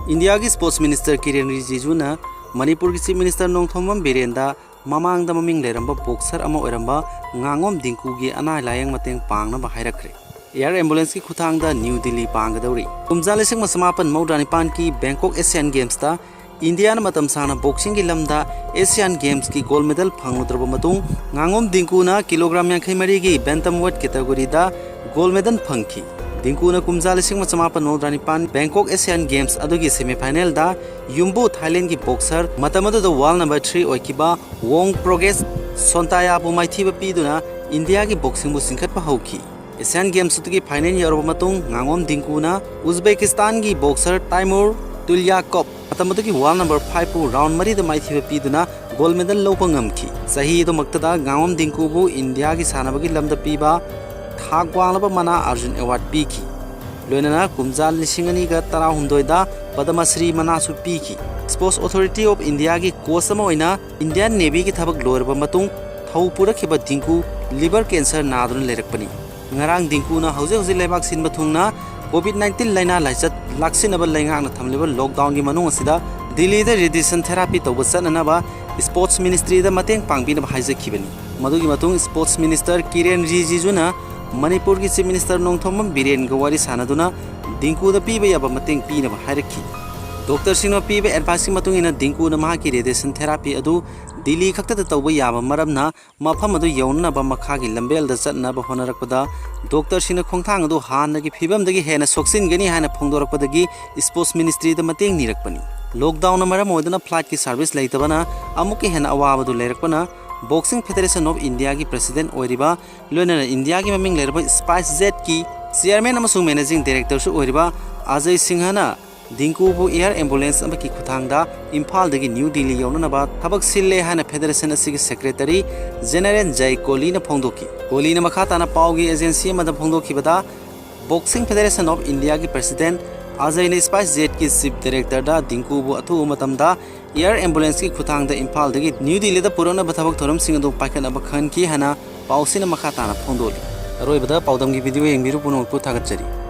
India की sports minister Kiren Rijiju ने मणिपुर की चीफ मिनिस्टर नोंगथोम्बम बिरेनदा ममांग ममिंग लेरंबा बॉक्सर अमा ओइरंबा nganगोम दिंकू की अना लायंग मतेंग पांगना हाइरख्रे। एयर एम्बुलेंस की खुथांगदा न्यू दिल्ली पांगदौरी। कुमजा लिसिंग मसमापन मौद्रानिपान की बैंकॉक एशियन गेम्स ता इंडिया ने मतम सांगना बॉक्सिंग की लमदा एशियन गेम्स की गोल्ड मेडल फंगुद्रब मतुंग nganगोम दिंकूना किलोग्राम 53 की बैंटम वेट कैटेगरी दा गोल्ड मेडल फंगखी। दिंकूना कुमजा लिसिंग मसमापन मौद्रानिपान बैंकॉक एशियन गेम्स अदुगी सेमीफाइनल दा युम्बू थाईलैंड की बॉक्सर मतमदुदा वर्ल्ड नंबर 3 ओइकिबा वोंग प्रोग्रेस सोंतायाबु माइथिबा पीदुना इंडिया की बॉक्सिंग बु सिंखटपा हौखी। एशियन गेम्स की फाइनल यौरब मतुंग nganगोम दिंकूना उज्बेकिस्तान की बॉक्सर तैमूर तुल्याकोव मतमदुगी वर्ल्ड नंबर 5 पु राउंड मरी द माइथिबा पीदुना गोल्ड मेडल लौबा ngamखी। सही दो मक्तदा nganगोम दिंकूबु इंडिया की सानबगी लमदा पीबा थाक वांगलबा मना अर्जुन अवार्ड पीखी। लोइनना कुमजा लिसिंग अनिगा 13 दा पद्मश्री मनासु पीखी। स्पोर्ट्स अथॉरिटी ऑफ इंडिया की कोच अमा ओइना इंडियन नेवी की थबक लोरबा मतुंग थौ पुरखिबा दिंकू लिवर कैंसर नादुन लेरकपनी। ngarang दिंकूना हौजे हौजे लेबाक सिन बथुंगना कोविड-19 लाइना लाइचत लाक्सिनबा लैंगांगना थमलेबा लॉकडाउन की मनुंग असिदा दिल्ली दा रेडिएशन थेरापी तौबा चननबा स्पोर्ट्स मिनिस्ट्री दा मतेंग पांगबिनबा हाइजखिबनी। मदुगी मतुंग स्पोर्ट्स मिनिस्टर किरेन रिजिजूना मणिपुर की चीफ मिनिस्टर नोंगथोम्बम बिरेन गवारी सानदुना दिंकूदा पीबा याबा मतेंग पीनबा हाइरखी। डॉक्टर सिंह पीबा एडवाइस की मतुंग इना दिंकूना महाकी रेडिएशन थेरापी अदु दिल्ली खक्तदा तौबा याबा मरमना मफम अदु यौननबा मखागी लंबेलदा चतनबा होनरकपदा डॉक्टर सिंह खोंथांग अदु हानगी फिबमदगी हेना सोक्सिनगनी हाना फोंदोरकपदगी स्पोर्ट्स मिनिस्ट्री दा मतेंग निरकपनी। लॉकडाउन मरम ओइदना फ्लाइट की सर्विस लेतबना अमुक हेना अवाबदु लेरकपना बॉक्सिंग फेडरेशन ऑफ इंडिया की प्रेसिडेंट ओइरिबा लोइनना इंडिया की ममिंग लेरबा स्पाइस जेट की चेयरमैन अमसुंग मैनेजिंग डायरेक्टर सु ओइरिबा अजय सिंहना दिंकूबु एयर एम्बुलेंस अमकी खुथांगदा इम्फाल दगी न्यू दिल्ली यौननबा थबक सिल्ले हाना फेडरेशन असिगी सेक्रेटरी जनरल जय कोहली ने फोंदोकी। कोहली ने मखाताना पाउगी एजेंसी अमदा फोंदोखिबदा बॉक्सिंग फेडरेशन ऑफ इंडिया की प्रेसिडेंट अजय ने स्पाइस जेट की चीफ डायरेक्टर दा दिंकूबु अथु मतमदा एयर एम्बुलेंस की खुथांगदा इम्फाल दगी न्यू दिल्ली दा पुरनबा थबक थोरम सिंह दो पाइखनबा खनकी हाना पाउसिना मखाताना फोंदोली। अरोइबदा पाउदम की वीडियो यंगिरु पुनोपु थागतचरी।